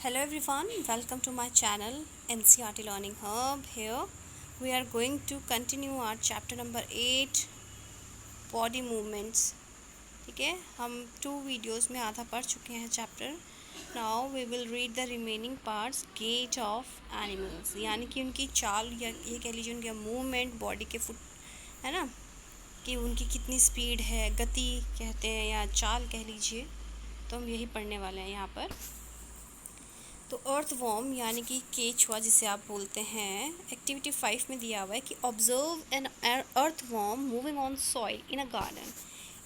Hello everyone, welcome to my channel NCRT Learning Hub. Here we are going to continue our chapter number 8 body movements. ठीक है, हम 2 videos में आधा पढ़ चुके हैं chapter. Now we will read the remaining parts. Gait of animals यानी कि उनकी चाल या ये कह लीजिए उनके मूवमेंट, बॉडी के फुट है ना, कि उनकी कितनी स्पीड है, गति कहते हैं या चाल कह लीजिए. तो हम यही पढ़ने वाले हैं यहाँ पर. तो अर्थवॉर्म यानी कि केचुआ जिसे आप बोलते हैं, एक्टिविटी 5 में दिया हुआ है कि observe an earthworm moving on soil in a garden.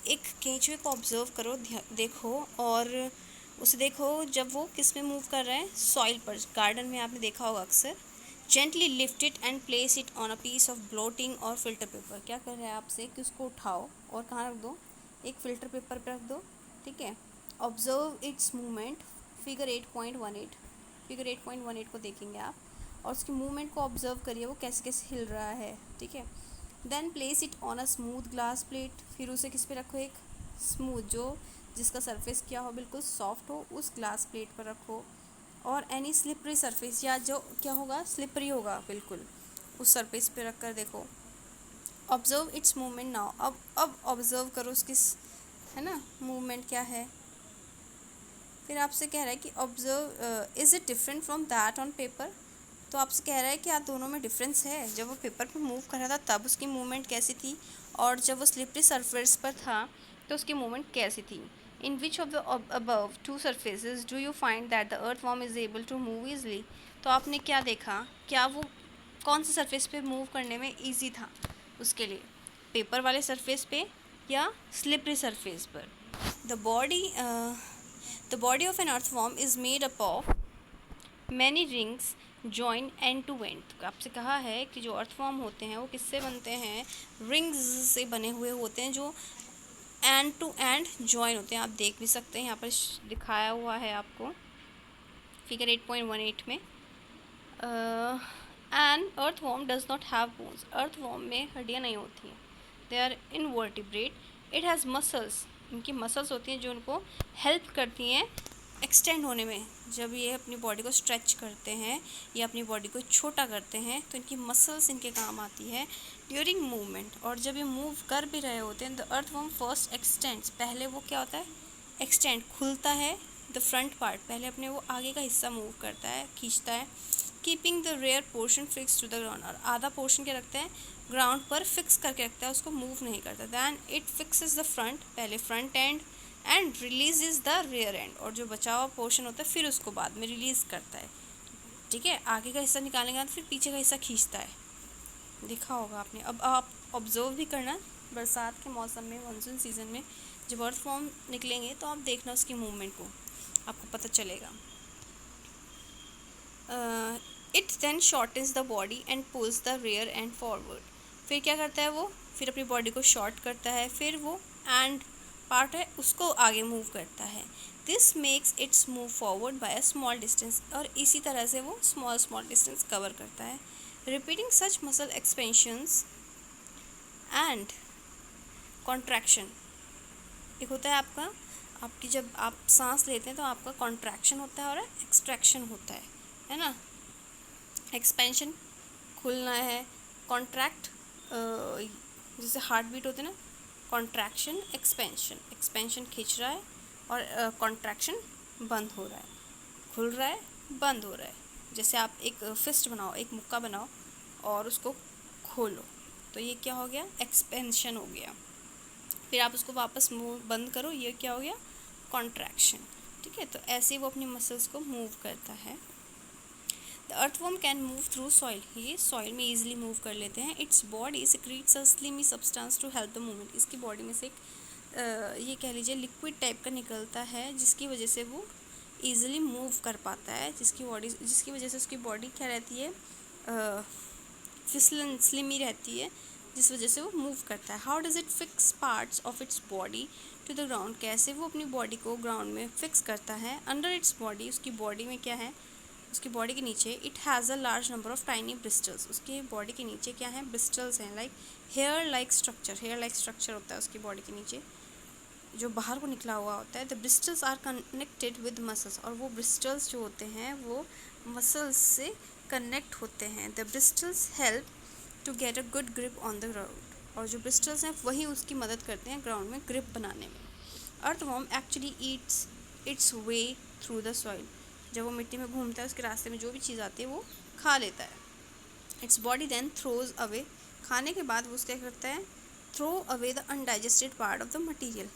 एक केचुए को ऑब्जर्व करो, देखो और उसे देखो जब वो किस में मूव कर रहा है, सॉइल पर. गार्डन में आपने देखा होगा अक्सर. Gently lift it and place it on a piece of blotting और फिल्टर पेपर. क्या कर रहा है आपसे कि उसको उठाओ और कहाँ रख दो, एक फिल्टर पेपर पर रख दो. ठीक है. Observe it's movement. फिगर 8.18 को देखेंगे आप और उसकी मूवमेंट को ऑब्जर्व करिए, वो कैसे कैसे हिल रहा है. ठीक है. Then place it on a smooth glass plate. फिर उसे किस पे रखो, एक स्मूथ जो जिसका सरफेस क्या हो, बिल्कुल सॉफ्ट हो, उस ग्लास प्लेट पर रखो. और एनी स्लिपरी सरफेस या जो क्या होगा, स्लिपरी होगा बिल्कुल, उस सरफेस पे रख कर देखो. Observe it's movement now. अब ऑब्जर्व करो उसकी है ना मूवमेंट क्या है. फिर आपसे कह रहा है कि observe is it different from that on paper. तो आपसे कह रहा है कि आप दोनों में डिफरेंस है. जब वो पेपर पर मूव कर रहा था तब उसकी मूवमेंट कैसी थी, और जब वो स्लिपरी सरफेस पर था तो उसकी मूवमेंट कैसी थी. In which of the above 2 surfaces do you find that the earthworm is able to move easily. तो आपने क्या देखा, क्या वो कौन से सरफेस पे मूव करने में ईजी था उसके लिए, पेपर वाले सरफेस पे या स्लिपरी सरफेस पर. The body The body of an earthworm is made up of many rings joined end to end. तो आपसे कहा है कि जो अर्थवॉर्म होते हैं वो किससे बनते हैं, रिंग्स से बने हुए होते हैं जो एंड टू एंड जॉइन होते हैं. आप देख भी सकते हैं यहाँ पर दिखाया हुआ है आपको फिगर 8.18 में. And earthworm does not have bones. Earthworm में हड्डियाँ नहीं होती हैं. They are invertebrate. It has muscles. इनकी मसल्स होती हैं जो उनको हेल्प करती हैं एक्सटेंड होने में. जब ये अपनी बॉडी को स्ट्रेच करते हैं या अपनी बॉडी को छोटा करते हैं तो इनकी मसल्स इनके काम आती है ड्यूरिंग मूवमेंट. और जब ये मूव कर भी रहे होते हैं, द अर्थवॉर्म फर्स्ट एक्सटेंड्स. पहले वो क्या होता है, एक्सटेंड, खुलता है. द फ्रंट पार्ट, पहले अपने वो आगे का हिस्सा मूव करता है, खींचता है. Keeping the rear portion fix to the ground. और आधा पोर्शन क्या रखता है, ग्राउंड पर फिक्स करके रखता है, उसको मूव नहीं करता. Then it fixes the front, पहले front end, and release is the rear end. और जो बचा हुआ पोर्शन होता है फिर उसको बाद में रिलीज़ करता है. ठीक है. आगे का हिस्सा निकालने के बाद फिर पीछे का हिस्सा खींचता है. देखा होगा आपने. अब आप ऑब्जर्व भी करना, बरसात के मौसम में, मानसून सीज़न में जब अर्थवॉर्म निकलेंगे तो आप देखना उसकी मूवमेंट को, आपको पता चलेगा. It then shortens the body and pulls the rear end forward. फिर क्या करता है वो, फिर अपनी बॉडी को शॉर्ट करता है, फिर वो एंड पार्ट है उसको आगे मूव करता है. This makes it's move forward bye a small distance. और इसी तरह से वो स्मॉल डिस्टेंस कवर करता है. Repeating such muscle expansions and contraction. एक होता है आपकी जब आप सांस लेते हैं तो आपका कॉन्ट्रैक्शन होता है और एक्सट्रैक्शन होता है ना. एक्सपेंशन खुलना है, कॉन्ट्रैक्ट जैसे हार्ट बीट होते हैं ना, कॉन्ट्रैक्शन एक्सपेंशन. एक्सपेंशन खींच रहा है और कॉन्ट्रैक्शन बंद हो रहा है, खुल रहा है, बंद हो रहा है. जैसे आप एक फिस्ट बनाओ, एक मुक्का बनाओ और उसको खोलो तो ये क्या हो गया, एक्सपेंशन हो गया. फिर आप उसको वापस मूव बंद करो, ये क्या हो गया, कॉन्ट्रैक्शन. ठीक है. तो ऐसे ही वो अपनी मसल्स को मूव करता है. The earthworm can move through soil. ये सॉइल में ईजिली मूव कर लेते हैं. Its body secretes a slimy substance to help the movement. इसकी बॉडी में से एक ये कह लीजिए लिक्विड टाइप का निकलता है जिसकी वजह से वो ईजिली मूव कर पाता है, जिसकी वजह से उसकी बॉडी क्या रहती है, फिसलन स्लिमी रहती है, जिस वजह से वो मूव करता है. How does it fix parts of its body to the ground. कैसे वो अपनी बॉडी को ग्राउंड में फिक्स करता है. अंडर इट्स बॉडी, उसकी बॉडी में क्या है, उसकी बॉडी के नीचे it has a large number of tiny bristles. उसकी बॉडी के नीचे क्या है, ब्रिस्टल्स हैं, like hair like structure. Hair like structure होता है उसकी बॉडी के नीचे. जो बाहर को निकला हुआ होता है, the bristles are connected with muscles, और वो ब्रिस्टल्स जो होते हैं वो मसल्स से कनेक्ट होते हैं। The bristles help to get a good grip on the ground, और जो ब्रिस्टल्स हैं वही उसकी मदद करते हैं ग्राउंड में ग्रिप बनाने में। Earthworm actually Yeats it's way through the soil, जब वो मिट्टी में घूमता है उसके रास्ते में जो भी चीज़ आती है वो खा लेता है। Its body then throws away, खाने के बाद वो क्या करता है, throw away the undigested part of the material,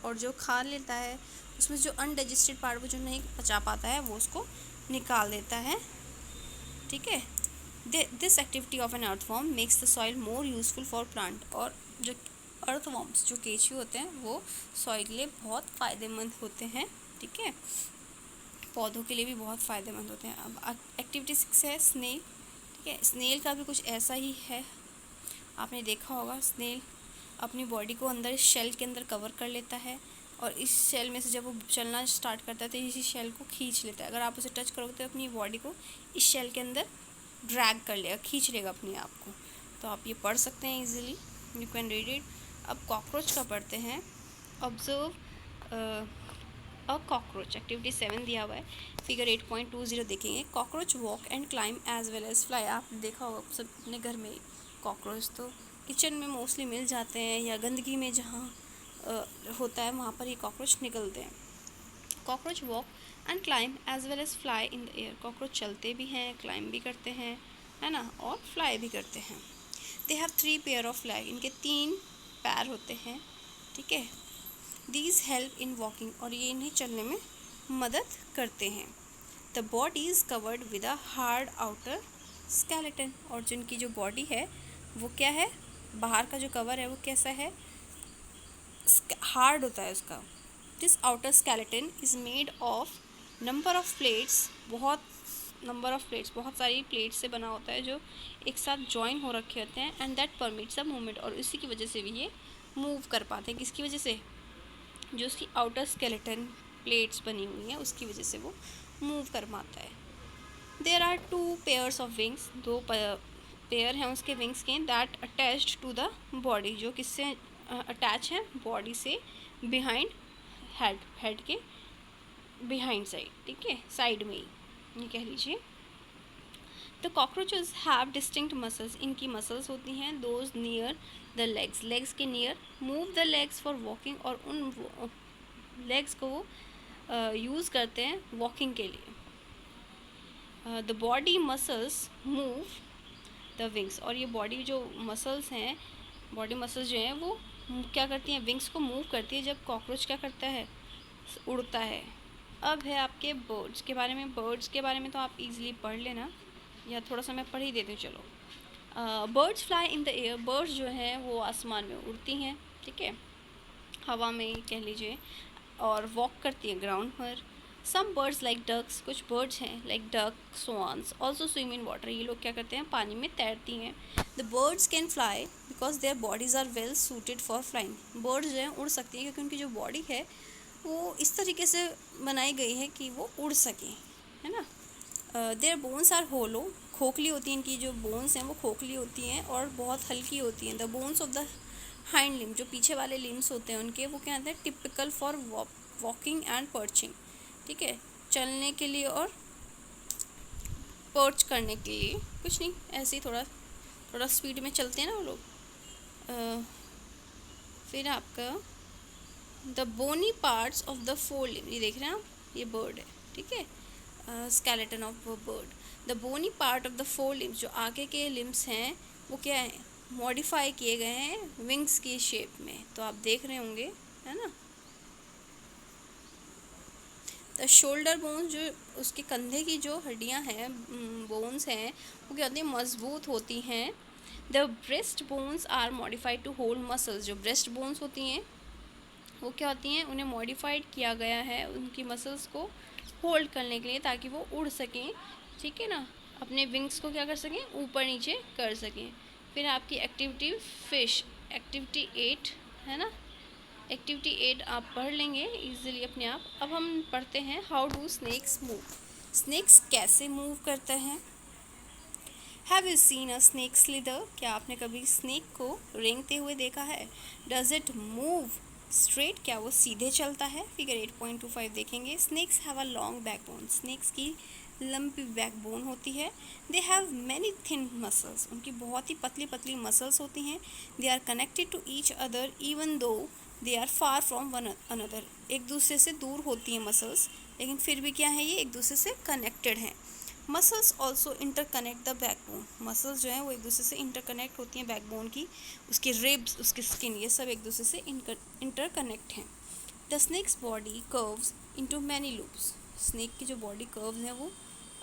और जो खा लेता है उसमें जो अनडाइजेस्टेड पार्ट वो जो नहीं पचा पाता है वो उसको निकाल देता है। ठीक है, this activity of an earthworm makes the soil more useful for plant, और जो अर्थवॉर्म्स जो केचुए होते हैं वो सॉइल के लिए बहुत फ़ायदेमंद होते हैं। ठीक है, पौधों के लिए भी बहुत फ़ायदेमंद होते हैं। अब एक्टिविटी 6 है स्नेल। ठीक है, स्नेल का भी कुछ ऐसा ही है, आपने देखा होगा स्नेल अपनी बॉडी को अंदर शेल के अंदर कवर कर लेता है, और इस शेल में से जब वो चलना स्टार्ट करता है तो इसी शेल को खींच लेता है। अगर आप उसे टच करोगे तो अपनी बॉडी को इस शेल के अंदर ड्रैग कर लेगा, खींच लेगा अपने आप को। तो आप ये पढ़ सकते हैं easily, you can read it. अब कॉकरोच का पढ़ते हैं। ऑब्जर्व अ कॉकरोच, एक्टिविटी 7 दिया हुआ है, फिगर 8.20 देखेंगे। Cockroach walk and climb as well as fly. आपने देखा होगा सब अपने घर में कॉकरोच तो किचन में मोस्टली मिल जाते हैं, या गंदगी में जहाँ होता है वहाँ पर ये कॉकरोच निकलते हैं। Cockroach walk and climb as well as fly in the air. Cockroach चलते भी हैं, क्लाइम भी करते हैं, है ना, और फ्लाई भी करते हैं। They have 3 pair of leg, इनके 3 पैर होते हैं। ठीक है, दीज हेल्प इन वॉकिंग, और ये इन्हें चलने में मदद करते हैं। The body is covered with a hard outer skeleton, और जिनकी जो बॉडी है वो क्या है, बाहर का जो कवर है वो कैसा है, हार्ड होता है उसका। This outer skeleton is made of number of plates, बहुत सारी प्लेट्स से बना होता है जो एक साथ जॉइन हो रखे होते हैं। And that permits a movement, और इसी की वजह से भी ये मूव कर पाते हैं। किसकी वजह से, जो उसकी आउटर स्केलेटन प्लेट्स बनी हुई हैं उसकी वजह से वो मूव कर पाता है। There are 2 pairs of wings, 2 pair हैं उसके विंग्स के, that attached to the body, जो किससे अटैच है, बॉडी से बिहाइंड हेड के बिहाइंड साइड। ठीक है, साइड में ही ये कह लीजिए। The cockroaches have distinct muscles, इनकी मसल्स होती हैं those near the legs, legs के near. Move the legs for walking, और उन लेग्स को वो यूज़ करते हैं वॉकिंग के लिए। The body muscles move the wings, और ये बॉडी जो मसल्स हैं, बॉडी मसल्स जो हैं वो क्या करती हैं, विंग्स को मूव करती है जब कॉकरोच क्या करता है, उड़ता है। अब है आपके बर्ड्स के बारे में। बर्ड्स के बारे में तो आप इजीली पढ़ लेना, या थोड़ा सा मैं पढ़ ही देती हूँ। चलो, birds fly in the air, birds जो हैं वो आसमान में उड़ती हैं। ठीक है, हवा में कह लीजिए, और वॉक करती है ग्राउंड पर। सम बर्ड्स लाइक डक्स, कुछ बर्ड्स हैं like duck, swans also swim in water, ये लोग क्या करते हैं, पानी में तैरती हैं। The birds can fly because their bodies are well suited for flying, birds जो हैं उड़ सकती हैं क्योंकि उनकी जो बॉडी है वो इस तरीके से बनाई गई है कि वो उड़ सकें, है ना। देयर बोन्स आर होलो, खोखली होती हैं, इनकी जो बोन्स हैं वो खोखली होती हैं और बहुत हल्की होती हैं। The bones of the hind limb, जो पीछे वाले लिम्स होते हैं उनके, वो क्या होते हैं, typical for walking and perching. ठीक है, चलने के लिए और पर्च करने के लिए, कुछ नहीं, ऐसे ही थोड़ा स्पीड में चलते हैं ना वो लोग। फिर आपका the bony parts of the fore limb, ये देख रहे हैं आप, ये बर्ड है। ठीक है, skeleton of bird. The bony part of the fore limbs, जो आगे के लिम्स हैं वो क्या है, मॉडिफाई किए गए हैं विंग्स की शेप में, तो आप देख रहे होंगे, है ना। द शोल्डर बोन्स, जो उसके कंधे की जो हड्डियां हैं, बोन्स हैं, वो क्या होती हैं, मजबूत होती हैं। The breast bones are modified to hold muscles, जो ब्रेस्ट बोन्स होती हैं वो क्या होती हैं, उन्हें मॉडिफाइड किया गया है उनकी मसल्स को होल्ड करने के लिए, ताकि वो उड़ सकें। ठीक है ना, अपने विंग्स को क्या कर सकें, ऊपर नीचे कर सकें। फिर आपकी एक्टिविटी फिश, एक्टिविटी 8 है ना, एक्टिविटी 8 आप पढ़ लेंगे इजीली अपने आप। अब हम पढ़ते हैं how do snakes move, snakes कैसे मूव करते हैं। Have you seen a snake slither, क्या आपने कभी स्नेक को रेंगते हुए देखा है। डज इट मूव स्ट्रेट क्या वो सीधे चलता है, फिगर 8.25 देखेंगे। Snakes have a long backbone, snakes की लंबी बैकबोन होती है। They have many thin muscles, उनकी बहुत ही पतली पतली मसल्स होती हैं। They are connected to each other even though they are far from one another, एक दूसरे से दूर होती हैं मसल्स, लेकिन फिर भी क्या है, ये एक दूसरे से कनेक्टेड हैं। Muscles also interconnect the backbone, muscles जो हैं वो एक दूसरे से इंटरकनेक्ट होती हैं बैकबोन की, उसके रिब्स, उसकी स्किन, ये सब एक दूसरे से इंटरकनेक्ट हैं। The snakes body curves into many loops, snake की जो बॉडी कर्व्स हैं वो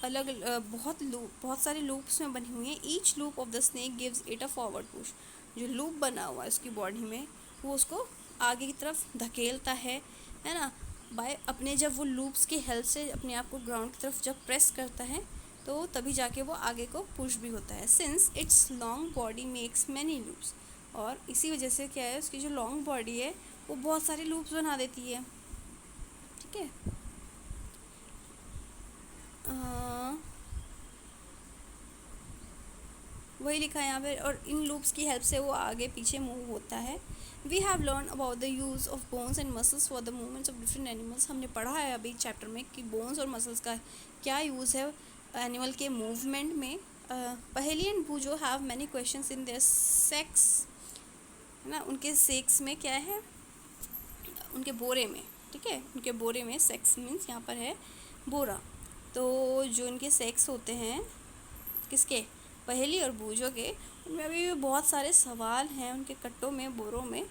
अलग बहुत सारे लूप्स में बनी हुई हैं। Each loop of the snake gives it a forward push, जो लूप बना हुआ है उसकी बॉडी में वो उसको आगे की तरफ धकेलता है ना, बाय अपने, जब वो लूप्स की हेल्प से अपने आप को ग्राउंड की तरफ जब प्रेस करता है तो तभी जाके वो आगे को पुश भी होता है। Since it's long body makes many loops, और इसी वजह से क्या है, उसकी जो लॉन्ग बॉडी है वो बहुत सारे लूप्स बना देती है। ठीक है, वही लिखा है यहाँ पे, और इन लूप्स की हेल्प से वो आगे पीछे मूव होता है। We have learn about the use of bones and muscles for the movements of different animals, हमने पढ़ा है अभी चैप्टर में कि बोन्स और मसल्स का क्या यूज़ है एनिमल के मूवमेंट में। पहेली and बूजो have many questions in their sex, है ना, उनके सेक्स में क्या है, उनके बोरे में। ठीक है, उनके बोरे में, सेक्स मीन्स यहाँ पर है बोरा, तो जो इनके सेक्स होते हैं किसके, पहेली और बूझो के, उनमें अभी भी बहुत सारे सवाल हैं उनके कट्टों में, बोरों में।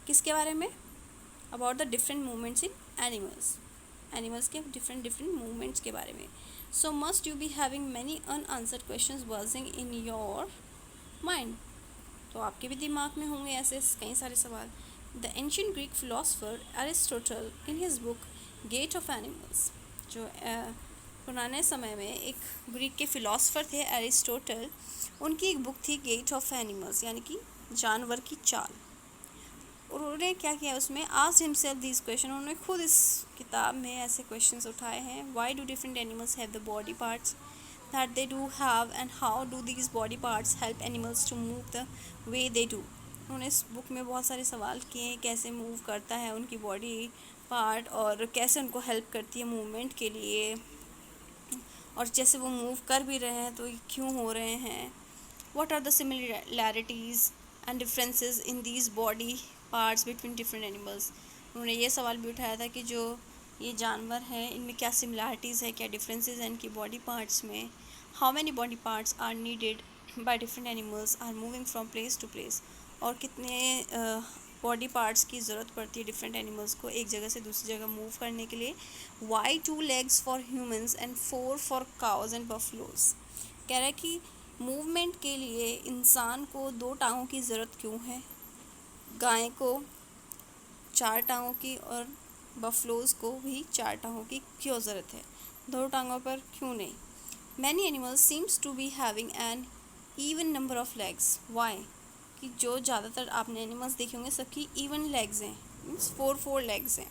किसके बारे में, about the different movements in animals, animals के डिफरेंट मूवमेंट्स के बारे में। सो must you be having many unanswered questions buzzing in your mind, तो आपके भी दिमाग में होंगे ऐसे कई सारे सवाल। The ancient Greek philosopher Aristotle in his book gait of animals, जो पुराने समय में एक ग्रीक के फिलोसफर थे एरिस्टोटल, उनकी एक बुक थी गेट ऑफ एनिमल्स, यानी कि जानवर की चाल। उन्होंने क्या किया, उसमें आस्क्ड हिमसेल्फ दिस क्वेश्चन, उन्होंने खुद इस किताब में ऐसे क्वेश्चंस उठाए हैं। Why do different animals have the body parts that they do have, and how do these body parts help animals to move the way they do. उन्होंने इस बुक में बहुत सारे सवाल किए, कैसे मूव करता है उनकी बॉडी पार्ट, और कैसे उनको हेल्प करती है मूवमेंट के लिए, और जैसे वो मूव कर भी रहे हैं तो क्यों हो रहे हैं। What are the similarities and differences in these body parts between different animals. उन्होंने ये सवाल भी उठाया था कि जो ये जानवर हैं इनमें क्या सिमिलैरिटीज़ है, क्या डिफरेंसेस हैं इनकी बॉडी पार्ट्स में। How many body parts are needed by different animals are moving from place to place, और कितने बॉडी पार्ट्स की ज़रूरत पड़ती है डिफरेंट एनिमल्स को एक जगह से दूसरी जगह मूव करने के लिए। Why 2 legs for humans and 4 for cows and buffaloes, कह रहा है कि मूवमेंट के लिए इंसान को 2 टांगों की ज़रूरत क्यों है, गाय को 4 टांगों की, और बफलोज को भी 4 टांगों की क्यों ज़रूरत है, 2 टांगों पर क्यों नहीं। Many animals seems to be having an even number of legs, why, कि जो ज़्यादातर आपने एनिमल्स देखे होंगे सबकी इवन लेग्स हैं, मीन्स 4 लेग्स हैं।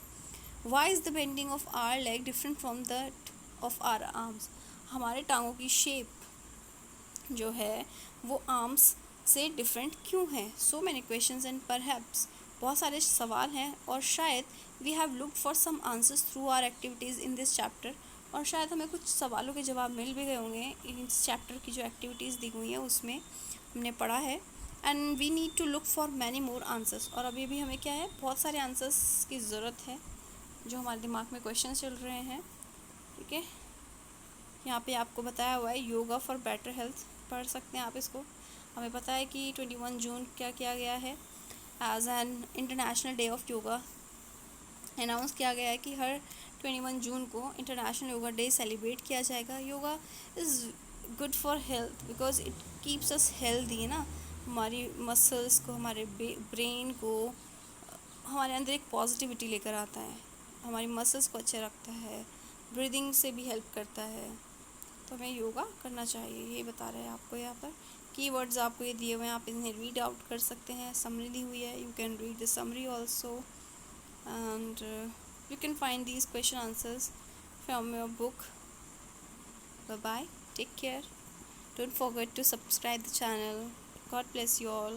Why is the bending of our leg different from that of our arms, हमारे टांगों की शेप जो है वो आर्म्स से डिफरेंट क्यों है। So many questions and perhaps, बहुत सारे सवाल हैं, और शायद we have looked for some answers through our activities in this chapter, और शायद हमें कुछ सवालों के जवाब मिल भी गए होंगे इस चैप्टर की जो एक्टिविटीज़ दी हुई हैं उसमें हमने पढ़ा है। And we need to look for many more answers, और अभी भी हमें क्या है, बहुत सारे आंसर्स की ज़रूरत है जो हमारे दिमाग में क्वेश्चन चल रहे हैं। ठीक है, यहाँ पे आपको बताया हुआ है योगा फॉर बेटर हेल्थ, पढ़ सकते हैं आप इसको। हमें पता है कि 21 जून क्या किया गया है, as an international day of yoga announce किया गया है कि हर 21 जून को इंटरनेशनल योगा डे सेलिब्रेट किया जाएगा। Yoga is good for health because it keeps us healthy, ना, हमारी मसल्स को, हमारे ब्रेन को, हमारे अंदर एक पॉजिटिविटी लेकर आता है, हमारी मसल्स को अच्छे रखता है, ब्रीदिंग से भी हेल्प करता है, तो हमें योगा करना चाहिए, ये बता रहे हैं आपको। यहाँ पर कीवर्ड्स आपको ये दिए हुए हैं, आप इन्हें रीड आउट कर सकते हैं, समरी दी हुई है, you can read the summary also, and you can find these question answers from your book. Bye bye, take care, don't forget to subscribe the channel. God bless you all.